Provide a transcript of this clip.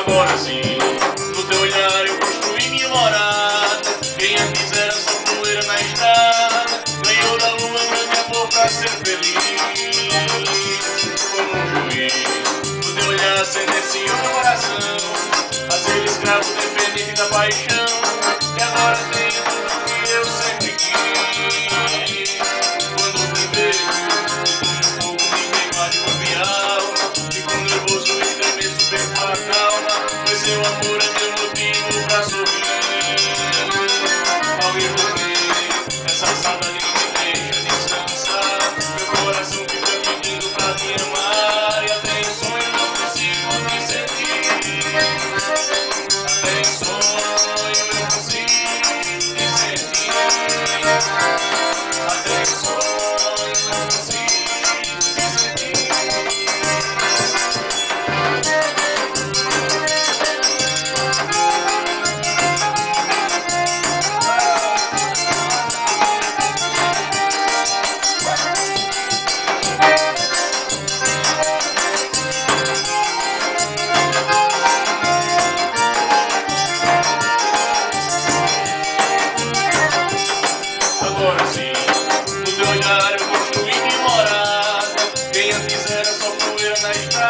Agora sim, no teu olhar eu construí minha morada. Quem a quisera só poeira na estrada. Ganhou da lua grande amor pra ser feliz. Como um juiz, no teu olhar sentenciou meu coração a ser escravo dependente da paixão. E agora tenho tudo que eu sempre quis. Quando te vejo, um pouco me queima de uma minha alma. Fico nervoso e tremeço, perco a calma. Pois seu amor é meu motivo pra sorrir. Alguém por mim, essa saudade não me deixa descansar. Meu coração fica pedindo pra te amar. E até em sonho não consigo te sentir. Até em sonho eu consigo te sentir. Até em sonho eu consigo te sentir. Agora sim, no teu olhar eu construí minha morada. Quem a quisera só poeira na estrada.